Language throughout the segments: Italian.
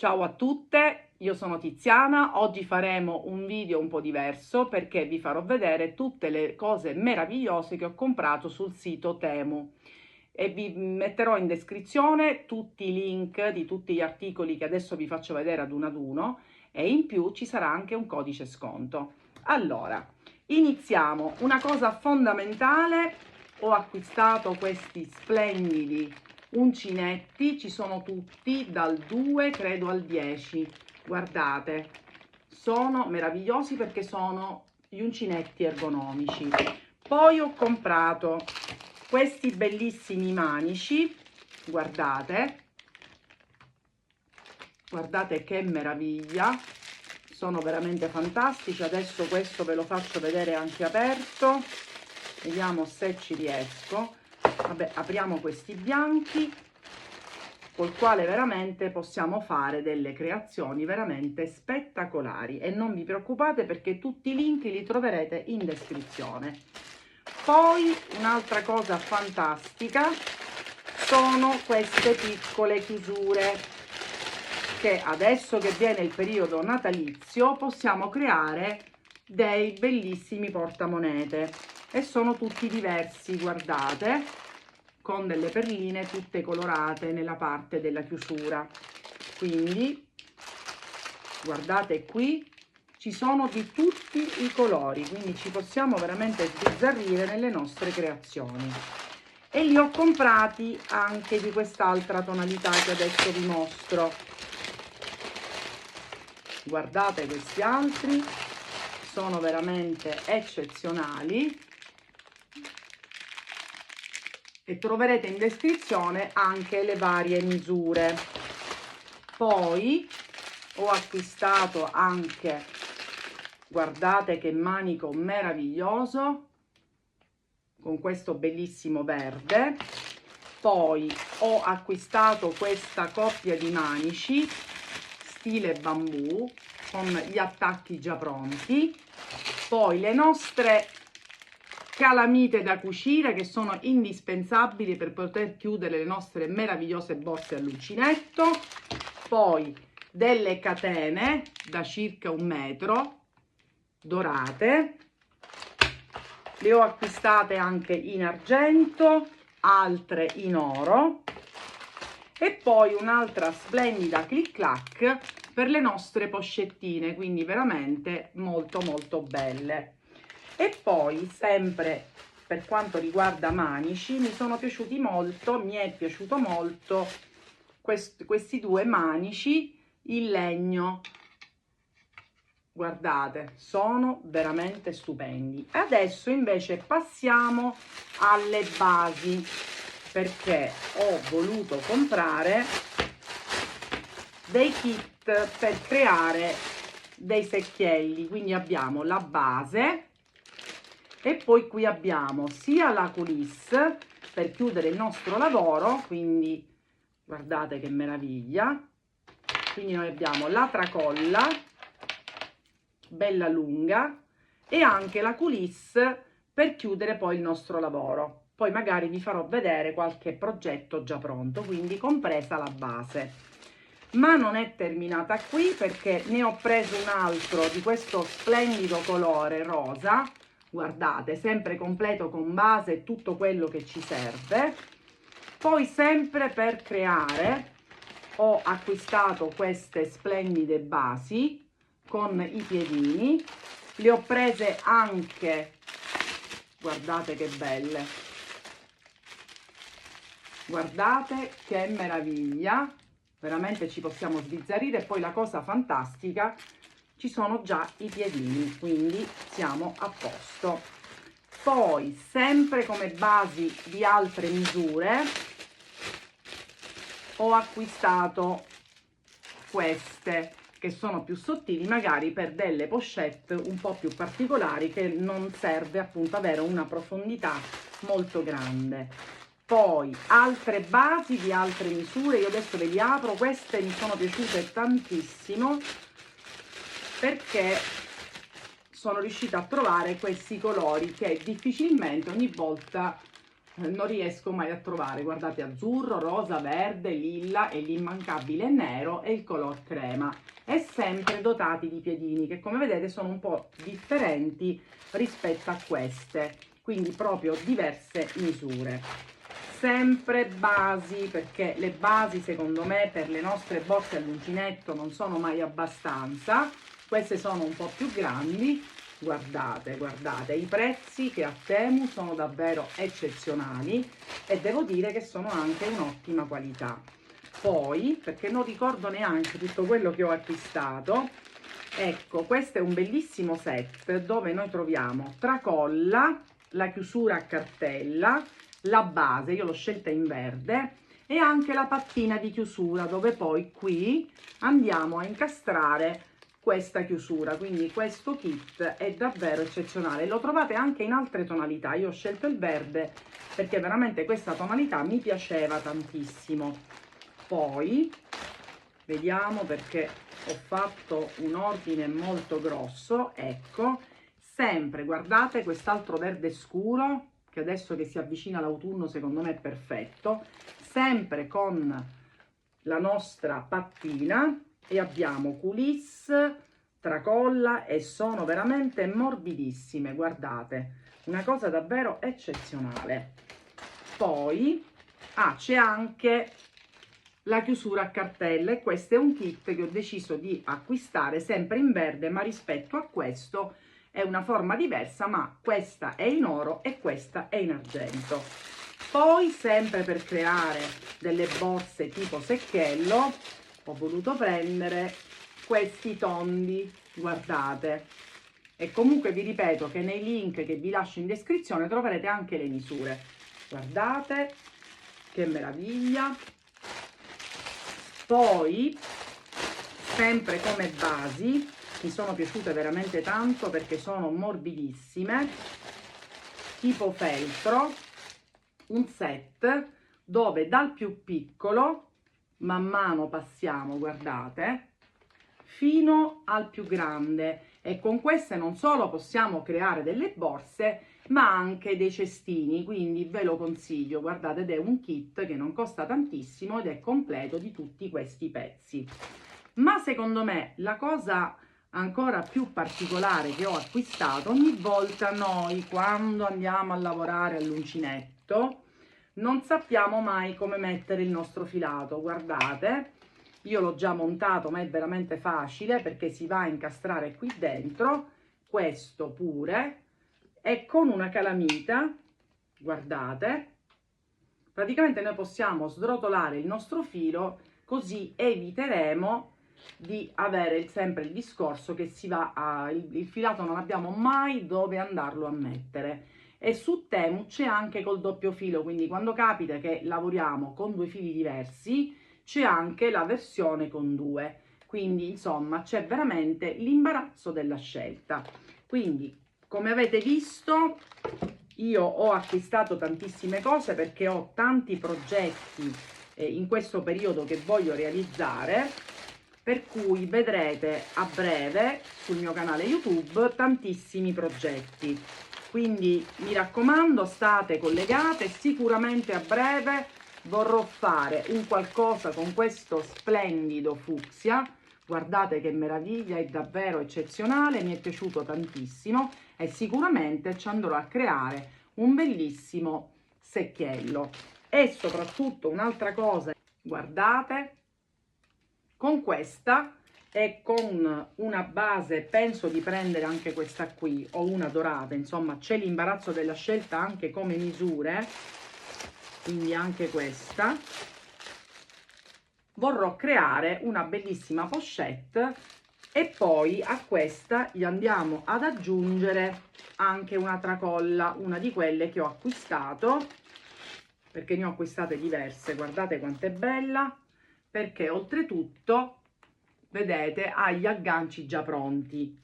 Ciao a tutte, io sono Tiziana. Oggi faremo un video un po' diverso perché vi farò vedere tutte le cose meravigliose che ho comprato sul sito Temu e vi metterò in descrizione tutti i link di tutti gli articoli che adesso vi faccio vedere ad uno e in più ci sarà anche un codice sconto. Allora, iniziamo. Una cosa fondamentale: ho acquistato questi splendidi uncinetti, ci sono tutti dal 2 credo al 10, guardate, sono meravigliosi perché sono gli uncinetti ergonomici. Poi ho comprato questi bellissimi manici, guardate che meraviglia, sono veramente fantastici. Adesso questo ve lo faccio vedere anche aperto, vediamo se ci riesco. Vabbè, apriamo questi bianchi col quale veramente possiamo fare delle creazioni veramente spettacolari e non vi preoccupate perché tutti i link li troverete in descrizione. Poi un'altra cosa fantastica sono queste piccole chiusure che adesso che viene il periodo natalizio possiamo creare dei bellissimi portamonete e sono tutti diversi, guardate, con delle perline tutte colorate nella parte della chiusura. Quindi guardate, qui ci sono di tutti i colori, quindi ci possiamo veramente sbizzarrire nelle nostre creazioni. E li ho comprati anche di quest'altra tonalità che adesso vi mostro. Guardate, questi altri sono veramente eccezionali e troverete in descrizione anche le varie misure. Poi ho acquistato anche, guardate che manico meraviglioso con questo bellissimo verde. Poi ho acquistato questa coppia di manici stile bambù con gli attacchi già pronti. Poi le nostre calamite da cucire che sono indispensabili per poter chiudere le nostre meravigliose borse all'uncinetto. Poi delle catene da circa 1 metro dorate, le ho acquistate anche in argento, altre in oro. E poi un'altra splendida clic clac per le nostre poccettine, quindi veramente molto belle. E poi sempre per quanto riguarda manici mi è piaciuto molto questi due manici in legno, guardate, sono veramente stupendi. Adesso invece passiamo alle basi, perché ho voluto comprare dei kit per creare dei secchielli. Quindi abbiamo la base e poi qui abbiamo sia la coulisse per chiudere il nostro lavoro, quindi guardate che meraviglia. Quindi noi abbiamo la tracolla bella lunga e anche la coulisse per chiudere poi il nostro lavoro. Poi magari vi farò vedere qualche progetto già pronto, quindi compresa la base. Ma non è terminata qui, perché ne ho preso un altro di questo splendido colore rosa, guardate, sempre completo con base e tutto quello che ci serve. Poi sempre per creare ho acquistato queste splendide basi con i piedini, le ho prese anche, guardate che belle, guardate che meraviglia, veramente ci possiamo sbizzarrire. E poi la cosa fantastica, ci sono già i piedini, quindi siamo a posto. Poi sempre come basi di altre misure ho acquistato queste che sono più sottili, magari per delle pochette un po' più particolari, che non serve appunto avere una profondità molto grande. Poi altre basi di altre misure, io adesso ve li apro. Queste mi sono piaciute tantissimo perché sono riuscita a trovare questi colori che difficilmente ogni volta non riesco mai a trovare, guardate, azzurro, rosa, verde, lilla e l'immancabile nero e il color crema, e sempre dotati di piedini che come vedete sono un po' differenti rispetto a queste, quindi proprio diverse misure. Sempre basi, perché le basi secondo me per le nostre borse all'uncinetto non sono mai abbastanza, queste sono un po' più grandi. Guardate, guardate, i prezzi che a Temu sono davvero eccezionali e devo dire che sono anche un'ottima qualità. Poi, perché non ricordo neanche tutto quello che ho acquistato, ecco, questo è un bellissimo set dove noi troviamo tracolla, la chiusura a cartella, la base, io l'ho scelta in verde, e anche la pattina di chiusura dove poi qui andiamo a incastrare questa chiusura. Quindi questo kit è davvero eccezionale, lo trovate anche in altre tonalità. Io ho scelto il verde perché veramente questa tonalità mi piaceva tantissimo. Poi vediamo, perché ho fatto un ordine molto grosso, ecco, sempre guardate quest'altro verde scuro che adesso che si avvicina l'autunno secondo me è perfetto, sempre con la nostra pattina, e abbiamo culisse, tracolla e sono veramente morbidissime, guardate, una cosa davvero eccezionale. Poi c'è anche la chiusura a cartelle, e questo è un kit che ho deciso di acquistare sempre in verde, ma rispetto a questo è una forma diversa, ma questa è in oro e questa è in argento. Poi sempre per creare delle borse tipo secchiello ho voluto prendere questi tondi, guardate, e comunque vi ripeto che nei link che vi lascio in descrizione troverete anche le misure. Guardate che meraviglia. Poi sempre come basi mi sono piaciute veramente tanto perché sono morbidissime, tipo feltro, un set dove dal più piccolo man mano passiamo, guardate, fino al più grande, e con queste non solo possiamo creare delle borse ma anche dei cestini, quindi ve lo consiglio, guardate, ed è un kit che non costa tantissimo ed è completo di tutti questi pezzi. Ma secondo me la cosa ancora più particolare che ho acquistato, ogni volta noi quando andiamo a lavorare all'uncinetto non sappiamo mai come mettere il nostro filato. Guardate, io l'ho già montato ma è veramente facile perché si va a incastrare qui dentro, questo pure, e con una calamita, guardate, praticamente noi possiamo srotolare il nostro filo, così eviteremo di avere sempre il discorso che si va il filato non abbiamo mai dove andarlo a mettere. E su Temu c'è anche col doppio filo, quindi quando capita che lavoriamo con due fili diversi c'è anche la versione con due, quindi insomma c'è veramente l'imbarazzo della scelta. Quindi come avete visto io ho acquistato tantissime cose perché ho tanti progetti in questo periodo che voglio realizzare, per cui vedrete a breve sul mio canale YouTube tantissimi progetti. Quindi mi raccomando, state collegate, sicuramente a breve vorrò fare un qualcosa con questo splendido fucsia. Guardate che meraviglia, è davvero eccezionale, mi è piaciuto tantissimo e sicuramente ci andrò a creare un bellissimo secchiello. E soprattutto un'altra cosa, guardate, con questa e con una base, penso di prendere anche questa qui o una dorata, insomma c'è l'imbarazzo della scelta anche come misure, quindi anche questa, vorrò creare una bellissima pochette e poi a questa gli andiamo ad aggiungere anche una tracolla, una di quelle che ho acquistato, perché ne ho acquistate diverse, guardate quanto è bella, perché oltretutto vedete ha gli agganci già pronti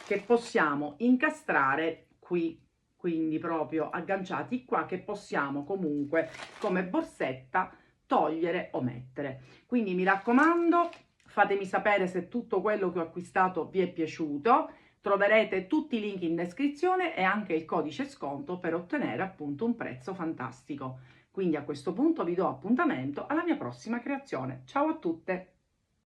che possiamo incastrare qui, quindi proprio agganciati qua, che possiamo comunque come borsetta togliere o mettere. Quindi mi raccomando, fatemi sapere se tutto quello che ho acquistato vi è piaciuto, Troverete tutti i link in descrizione e anche il codice sconto per ottenere appunto un prezzo fantastico. Quindi a questo punto vi do appuntamento alla mia prossima creazione. Ciao a tutte!